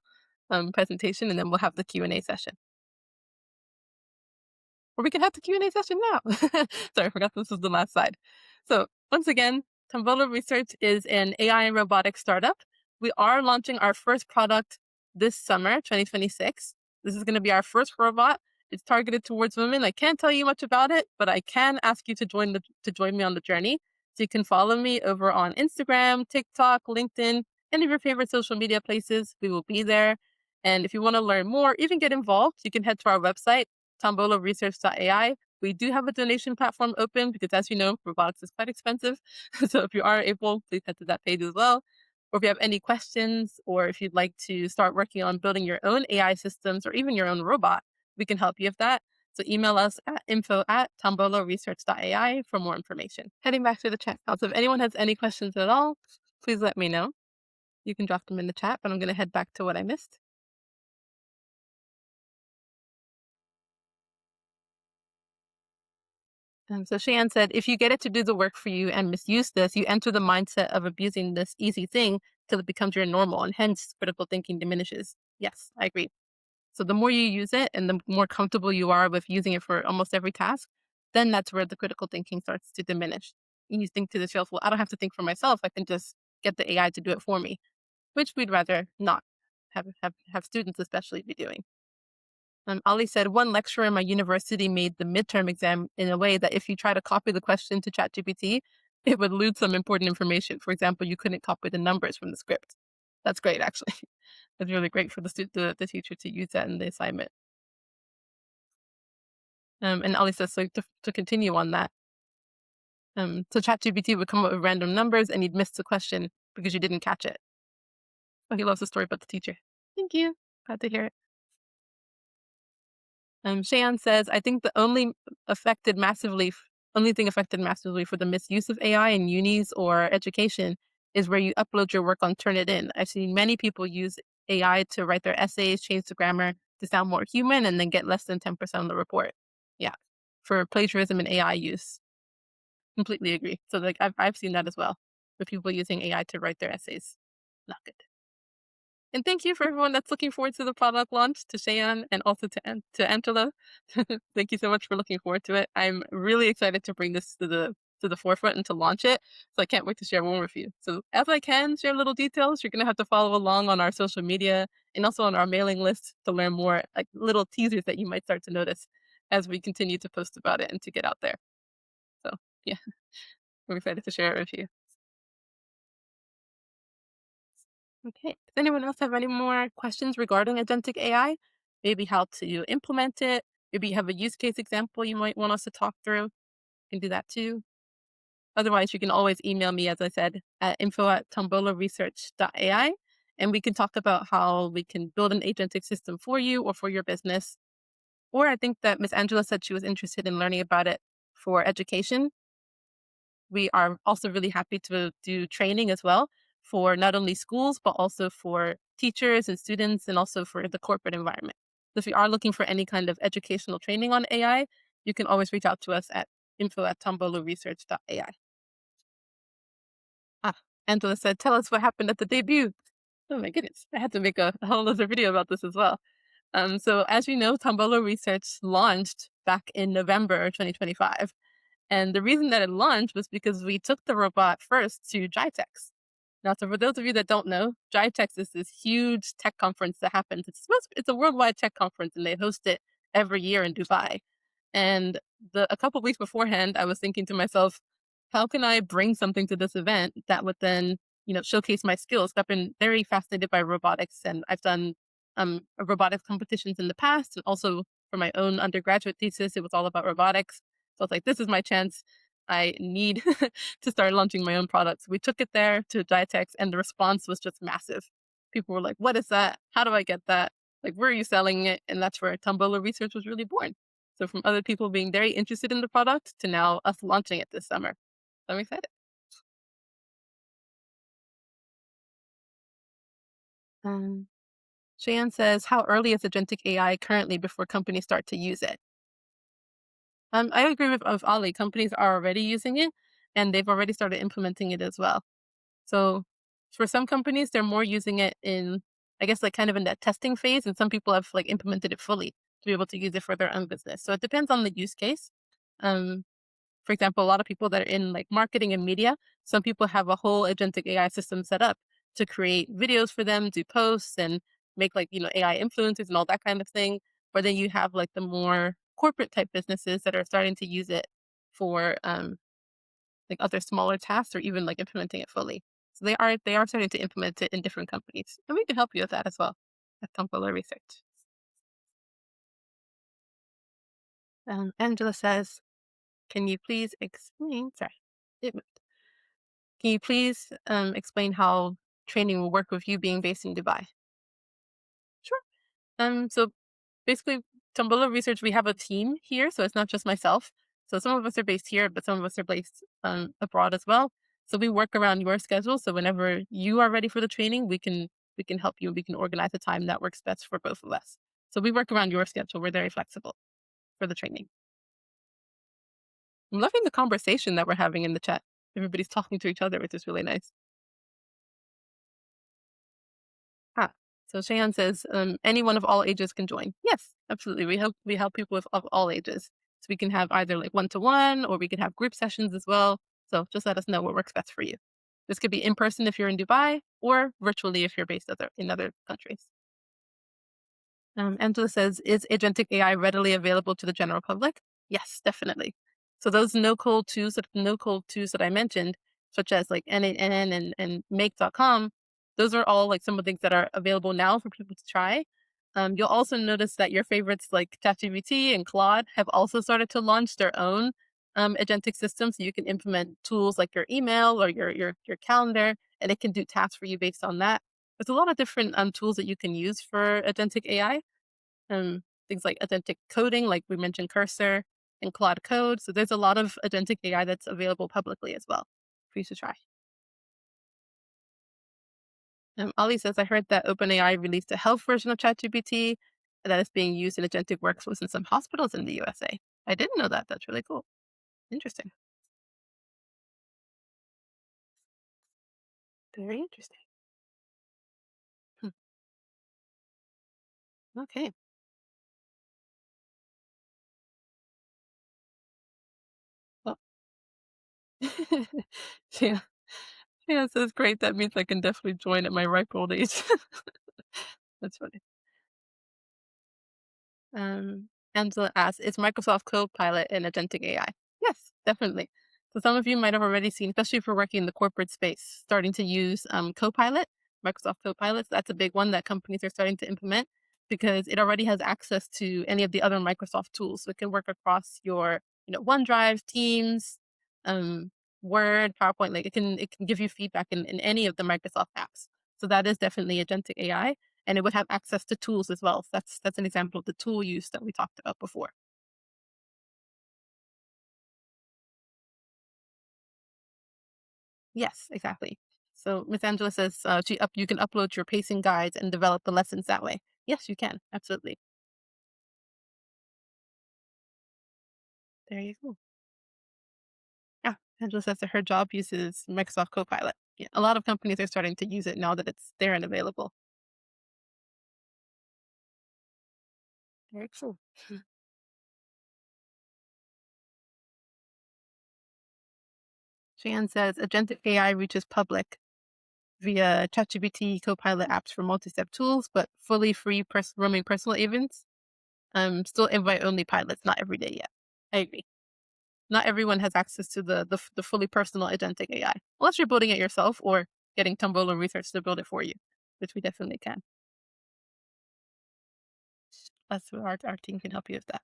presentation, and then we'll have the Q&A session. Or we can have the Q&A session now. Sorry, I forgot this was the last slide. So once again, Tombolo Research is an AI and robotics startup. We are launching our first product this summer, 2026. This is going to be our first robot. It's targeted towards women. I can't tell you much about it, but I can ask you to join me on the journey. So you can follow me over on Instagram, TikTok, LinkedIn, any of your favorite social media places. We will be there. And if you want to learn more, even get involved, you can head to our website, tomboloresearch.ai. We do have a donation platform open because, as you know, robotics is quite expensive. So if you are able, please head to that page as well. Or if you have any questions, or if you'd like to start working on building your own AI systems or even your own robot, we can help you with that. So email us at info@tomboloresearch.ai for more information. Heading back to the chat now. So if anyone has any questions at all, please let me know. You can drop them in the chat, but I'm going to head back to what I missed. So Cheyenne said, if you get it to do the work for you and misuse this, you enter the mindset of abusing this easy thing till it becomes your normal, and hence critical thinking diminishes. Yes, I agree. So the more you use it and the more comfortable you are with using it for almost every task, then that's where the critical thinking starts to diminish. And you think to yourself, well, I don't have to think for myself. I can just get the AI to do it for me, which we'd rather not have students especially be doing. Ali said, one lecturer in my university made the midterm exam in a way that if you try to copy the question to ChatGPT, it would lose some important information. For example, you couldn't copy the numbers from the script. That's great, actually. It's really great for the teacher to use that in the assignment. And Ali says, so to continue on that, so ChatGPT would come up with random numbers and you'd miss the question because you didn't catch it. Oh, he loves the story about the teacher. Thank you. Glad to hear it. Cheyenne says, I think the only thing affected massively for the misuse of AI in unis or education is where you upload your work on Turnitin. I've seen many people use AI to write their essays, change the grammar to sound more human, and then get less than 10% on the report. Yeah, for plagiarism and AI use. Completely agree. So like I've seen that as well, with people using AI to write their essays. Not good. And thank you for everyone that's looking forward to the product launch, to Cheyenne and also to Angela. Thank you so much for looking forward to it. I'm really excited to bring this to to the forefront and to launch it. So I can't wait to share more with you. So as I can share little details, you're going to have to follow along on our social media and also on our mailing list to learn more, like little teasers that you might start to notice as we continue to post about it and to get out there. So yeah, we're excited to share it with you. Okay. Does anyone else have any more questions regarding agentic AI? Maybe how to implement it. Maybe you have a use case example you might want us to talk through. You can do that too. Otherwise, you can always email me, as I said, at info@tomboloresearch.ai, and we can talk about how we can build an agentic system for you or for your business. Or I think that Miss Angela said she was interested in learning about it for education. We are also really happy to do training as well for not only schools, but also for teachers and students and also for the corporate environment. So if you are looking for any kind of educational training on AI, you can always reach out to us at info@tomboloresearch.ai. Ah, Angela said, tell us what happened at the debut. Oh my goodness. I had to make a whole other video about this as well. So as you know, Tombolo Research launched back in November 2025. And the reason that it launched was because we took the robot first to GITEX. Now, so for those of you that don't know, GITEX is this huge tech conference that happens. It's a worldwide tech conference, and they host it every year in Dubai. And a couple weeks beforehand, I was thinking to myself, how can I bring something to this event that would then, showcase my skills? I've been very fascinated by robotics, and I've done robotics competitions in the past, and also for my own undergraduate thesis, it was all about robotics. So I was like, this is my chance. I need to start launching my own products. We took it there to GITEX, and the response was just massive. People were like, what is that? How do I get that? Like, where are you selling it? And that's where Tombolo Research was really born. So from other people being very interested in the product to now us launching it this summer. So I'm excited. Um, Cheyenne says, how early is agentic AI currently before companies start to use it? I agree with Ali. Companies are already using it, and they've already started implementing it as well. So for some companies, they're more using it in, I guess, like kind of in that testing phase, and some people have like implemented it fully to be able to use it for their own business. So it depends on the use case. Um, for example, a lot of people that are in like marketing and media, some people have a whole agentic AI system set up to create videos for them, do posts, and make like AI influencers and all that kind of thing. But then you have like the more corporate type businesses that are starting to use it for like other smaller tasks or even like implementing it fully. So they are starting to implement it in different companies, and we can help you with that as well at Tombolo Research. Angela says, "Can you please explain?" Sorry, it moved. Can you please explain how training will work with you being based in Dubai? Sure. So basically, Tombolo Research, we have a team here, so it's not just myself. So some of us are based here, but some of us are based abroad as well. So we work around your schedule. So whenever you are ready for the training, we can help you. We can organize a time that works best for both of us. So we work around your schedule. We're very flexible for the training. I'm loving the conversation that we're having in the chat. Everybody's talking to each other, which is really nice. Ah, so Cheyenne says, anyone of all ages can join. Yes, absolutely. We help people of all ages. So we can have either like one-to-one or we can have group sessions as well. So just let us know what works best for you. This could be in person if you're in Dubai or virtually if you're based in other countries. Angela says, is agentic AI readily available to the general public? Yes, definitely. So those no-code tools that I mentioned, such as like N8N and Make.com, those are all like some of the things that are available now for people to try. You'll also notice that your favorites like ChatGPT and Claude have also started to launch their own agentic systems. So you can implement tools like your email or your calendar, and it can do tasks for you based on that. There's a lot of different tools that you can use for agentic AI. Things like agentic coding, like we mentioned Cursor and Claude Code. So there's a lot of agentic AI that's available publicly as well for you to try. Ali says, I heard that OpenAI released a health version of ChatGPT that is being used in agentic workflows in some hospitals in the USA. I didn't know that. That's really cool. Interesting. Very interesting. Hmm. Okay. Well, Yeah. Yeah, so it's great. That means I can definitely join at my ripe old age. That's funny. Angela asks, is Microsoft Copilot an agentic AI? Yes, definitely. So some of you might have already seen, especially if you're working in the corporate space, starting to use Copilot, Microsoft Copilot. That's a big one that companies are starting to implement because it already has access to any of the other Microsoft tools. So it can work across your, OneDrive, Teams, um, Word, PowerPoint. Like it can give you feedback in any of the Microsoft apps. So that is definitely agentic AI, and it would have access to tools as well. So that's an example of the tool use that we talked about before. Yes, exactly. So Miss Angela says you can upload your pacing guides and develop the lessons that way. Yes, you can. Absolutely. There you go. Yeah, Angela says that her job uses Microsoft Copilot. Yeah, a lot of companies are starting to use it now that it's there and available. Very cool. Shan says agentic AI reaches public via ChatGPT Copilot apps for multi-step tools, but fully free roaming personal agents. Still invite only pilots, not every day yet. I agree. Not everyone has access to the fully personal agentic AI, unless you're building it yourself or getting Tombolo Research to build it for you, which we definitely can. That's what our team can help you with that.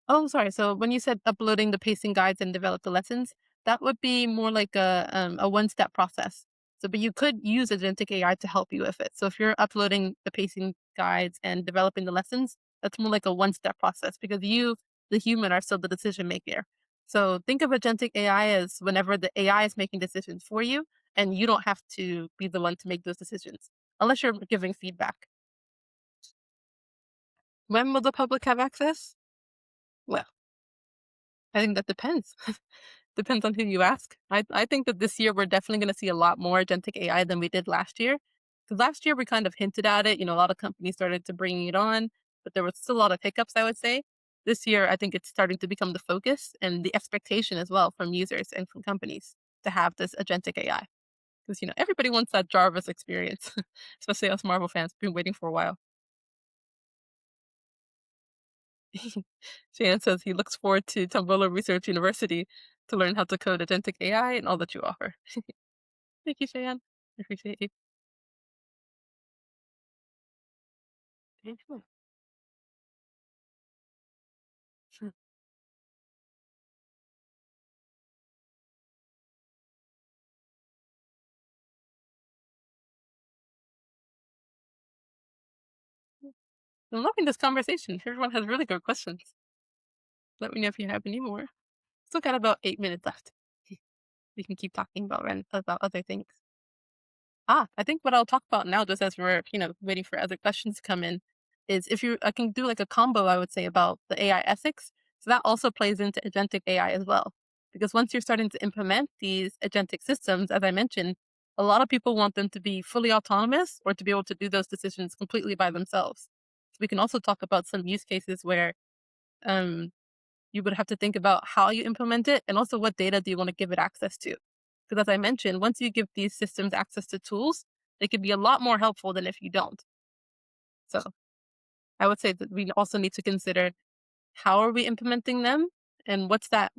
Oh, sorry. So when you said uploading the pacing guides and develop the lessons, that would be more like a one-step process. So, but you could use agentic AI to help you with it. So if you're uploading the pacing guides and developing the lessons, that's more like a one-step process because you, the human, are still the decision maker. So think of agentic AI as whenever the AI is making decisions for you, and you don't have to be the one to make those decisions unless you're giving feedback. When will the public have access? Well, I think that depends. Depends on who you ask. I think that this year we're definitely going to see a lot more agentic AI than we did last year. Because last year we kind of hinted at it. A lot of companies started to bring it on, but there was still a lot of hiccups, I would say. This year, I think it's starting to become the focus and the expectation as well from users and from companies to have this agentic AI. Because, everybody wants that Jarvis experience, especially us Marvel fans. Been waiting for a while. Shan says he looks forward to Tombolo Research University to learn how to code agentic AI and all that you offer. Thank you, Shan. I appreciate you. Thank you. Sure. I'm loving this conversation. Everyone has really good questions. Let me know if you have any more. Still got about 8 minutes left. We can keep talking about other things. I think what I'll talk about now, just as we're waiting for other questions to come in, is I can do like a combo. I would say about the AI ethics. So that also plays into agentic AI as well, because once you're starting to implement these agentic systems, as I mentioned, a lot of people want them to be fully autonomous or to be able to do those decisions completely by themselves. So we can also talk about some use cases where um, you would have to think about how you implement it and also what data do you want to give it access to. Because as I mentioned, once you give these systems access to tools, they can be a lot more helpful than if you don't. So I would say that we also need to consider how are we implementing them and what's that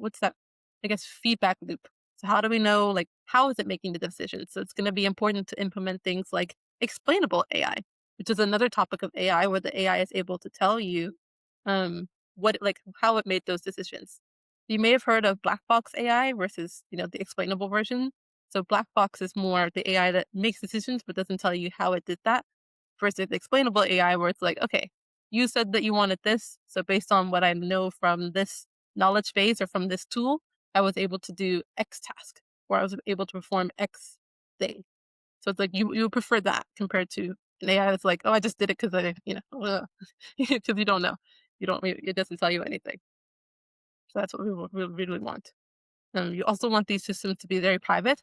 I guess feedback loop. So how do we know like how is it making the decisions? So it's going to be important to implement things like explainable AI, which is another topic of AI where the AI is able to tell you what like how it made those decisions. You may have heard of black box AI versus, the explainable version. So black box is more the AI that makes decisions but doesn't tell you how it did that versus explainable AI where it's like, okay, you said that you wanted this. So based on what I know from this knowledge base or from this tool, I was able to do X task or I was able to perform X thing. So it's like you prefer that compared to an AI that's like, oh, I just did it because because you don't know. You don't, it doesn't tell you anything. So that's what we really want. You also want these systems to be very private.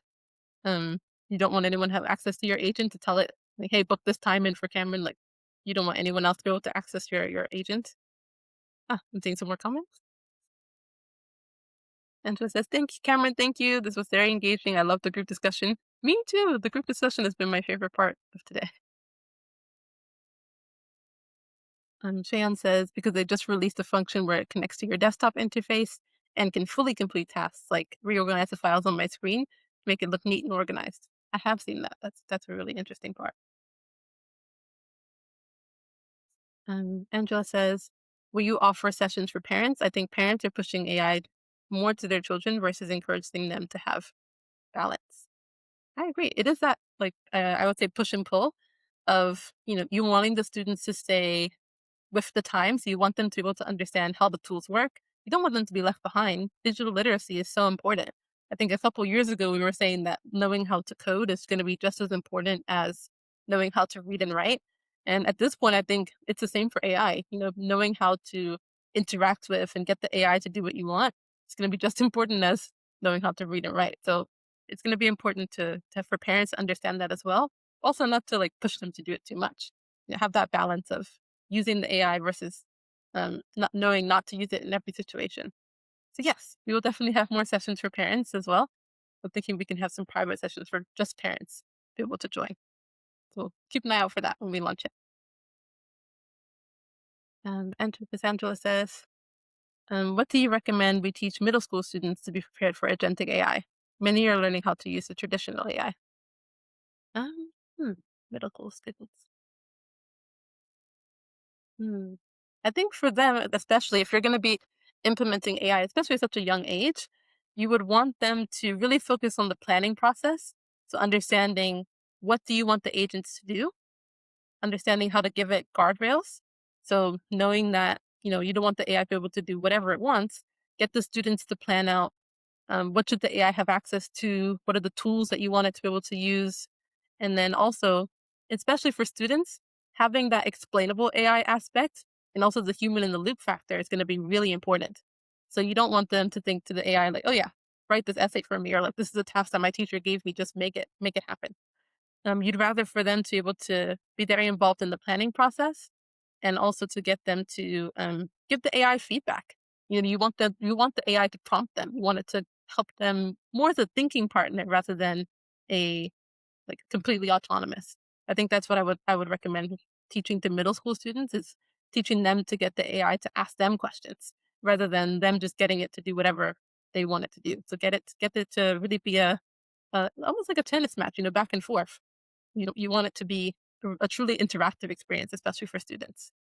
Um, you don't want anyone to have access to your agent to tell it, like, hey, book this time in for Cameron. Like, You don't want anyone else to be able to access your agent. I'm seeing some more comments. Angela says, "Thank you, Cameron. Thank you. This was very engaging. I love the group discussion." Me too. The group discussion has been my favorite part of today. Shayon says, because they just released a function where it connects to your desktop interface and can fully complete tasks like reorganize the files on my screen to make it look neat and organized. I have seen that. That's a really interesting part. Angela says, will you offer sessions for parents? I think parents are pushing AI more to their children versus encouraging them to have balance. I agree. It is that, like, I would say push and pull of, you wanting the students to stay with the times. You want them to be able to understand how the tools work. You don't want them to be left behind. Digital literacy is so important. I think a couple years ago, we were saying that knowing how to code is going to be just as important as knowing how to read and write. And at this point, I think it's the same for AI. Knowing how to interact with and get the AI to do what you want, it's going to be just important as knowing how to read and write. So it's going to be important for parents to understand that as well. Also, not to like push them to do it too much. Have that balance of using the AI versus not knowing not to use it in every situation. So yes, we will definitely have more sessions for parents as well. I'm thinking we can have some private sessions for just parents to be able to join. So keep an eye out for that when we launch it. And Miss Angela says, what do you recommend we teach middle school students to be prepared for agentic AI? Many are learning how to use the traditional AI. Um, hmm, Middle school students. Hmm. I think for them, especially if you're going to be implementing AI, especially at such a young age, you would want them to really focus on the planning process. So understanding what do you want the agents to do, understanding how to give it guardrails. So knowing that, you don't want the AI to be able to do whatever it wants, get the students to plan out what should the AI have access to, what are the tools that you want it to be able to use, and then also, especially for students, having that explainable AI aspect and also the human in the loop factor is going to be really important. So you don't want them to think to the AI like, oh yeah, write this essay for me, or like this is a task that my teacher gave me, just make it happen. You'd rather for them to be able to be very involved in the planning process and also to get them to give the AI feedback. You want the AI to prompt them. You want it to help them more as a thinking partner rather than a like completely autonomous. I think that's what I would recommend teaching to middle school students is teaching them to get the AI to ask them questions rather than them just getting it to do whatever they want it to do. So get it to really be almost like a tennis match, back and forth. You want it to be a truly interactive experience, especially for students.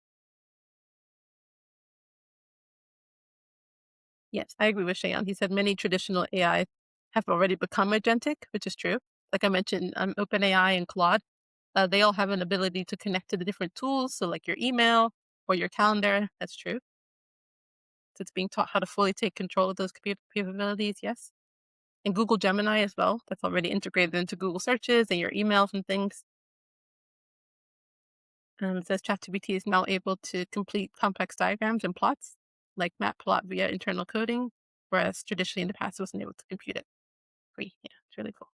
Yes, I agree with Shayan. He said many traditional AI have already become agentic, which is true. Like I mentioned, OpenAI and Claude, they all have an ability to connect to the different tools. So like your email or your calendar, that's true. So it's being taught how to fully take control of those capabilities. Yes. And Google Gemini as well. That's already integrated into Google searches and your emails and things. It says ChatGPT is now able to complete complex diagrams and plots, like Matplot via internal coding, whereas traditionally in the past it wasn't able to compute it. Free. Yeah, it's really cool.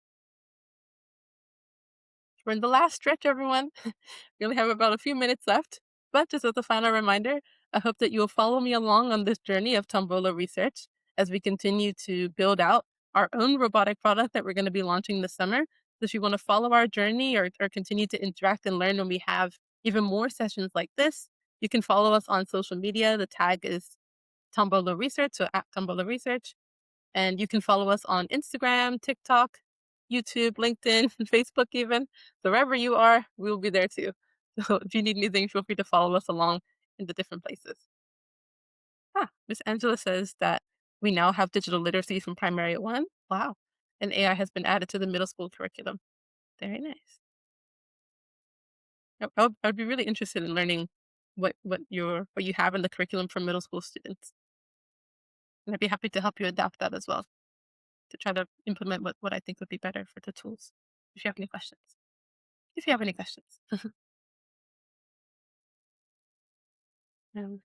We're in the last stretch, everyone. We only have about a few minutes left. But just as a final reminder, I hope that you'll follow me along on this journey of Tombolo Research as we continue to build out our own robotic product that we're going to be launching this summer. So if you want to follow our journey or continue to interact and learn when we have even more sessions like this, you can follow us on social media. The tag is Tombolo Research, so at Tombolo Research. And you can follow us on Instagram, TikTok, YouTube, LinkedIn, Facebook even. So wherever you are, we'll be there too. So if you need anything, feel free to follow us along in the different places. Miss Angela says that we now have digital literacy from primary one. Wow. And AI has been added to the middle school curriculum. Very nice. I would be really interested in learning what you have in the curriculum for middle school students. And I'd be happy to help you adapt that as well to try to implement what I think would be better for the tools. If you have any questions. If you have any questions. Um,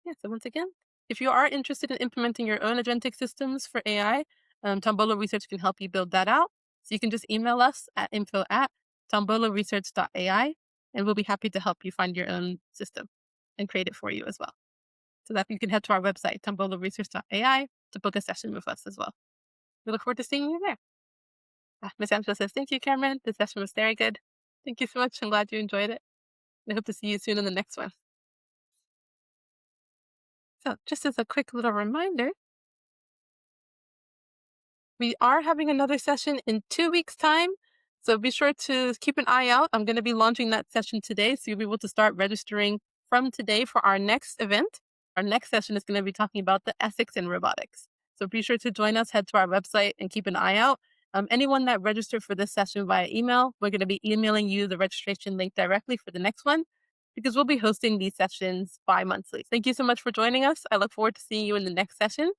yeah, so once again, if you are interested in implementing your own agentic systems for AI, Tombolo Research can help you build that out. So you can just email us at info@tomboloresearch.ai and we'll be happy to help you find your own system and create it for you as well. So that you can head to our website, tomboloresearch.ai, to book a session with us as well. We look forward to seeing you there. Ms. Angela says, thank you, Cameron. The session was very good. Thank you so much. I'm glad you enjoyed it. I hope to see you soon in the next one. So just as a quick little reminder, we are having another session in 2 weeks' time. So be sure to keep an eye out. I'm going to be launching that session today. So you'll be able to start registering from today for our next event. Our next session is going to be talking about the ethics in robotics. So be sure to join us, head to our website and keep an eye out. Anyone that registered for this session via email, we're going to be emailing you the registration link directly for the next one, because we'll be hosting these sessions bi-monthly. Thank you so much for joining us. I look forward to seeing you in the next session.